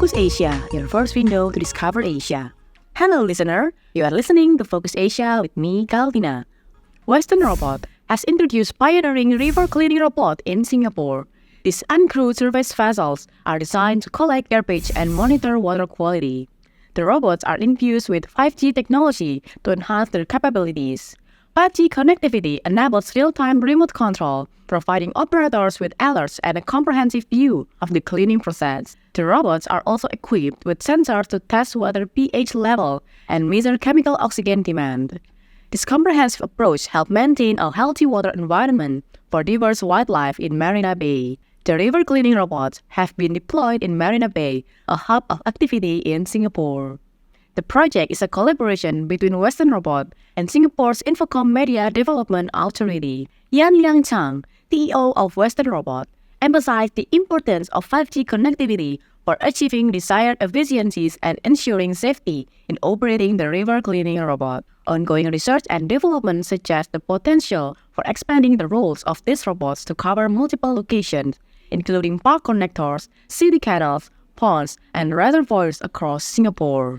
Focus Asia, your first window to discover Asia. Hello listener, you are listening to Focus Asia with me, Kalvina. Weston Robot has introduced pioneering river cleaning robot in Singapore. These uncrewed surface vessels are designed to collect garbage and monitor water quality. The robots are infused with 5G technology to enhance their capabilities. 5G connectivity enables real-time remote control, providing operators with alerts and a comprehensive view of the cleaning process. The robots are also equipped with sensors to test water pH level and measure chemical oxygen demand. This comprehensive approach helps maintain a healthy water environment for diverse wildlife in Marina Bay. The river cleaning robots have been deployed in Marina Bay, a hub of activity in Singapore. The project is a collaboration between Weston Robot and Singapore's Infocom Media Development Authority. Yan Liang Chang, CEO of Weston Robot, emphasized the importance of 5G connectivity for achieving desired efficiencies and ensuring safety in operating the river cleaning robot. Ongoing research and development suggest the potential for expanding the roles of these robots to cover multiple locations, including park connectors, city canals, ponds, and reservoirs across Singapore.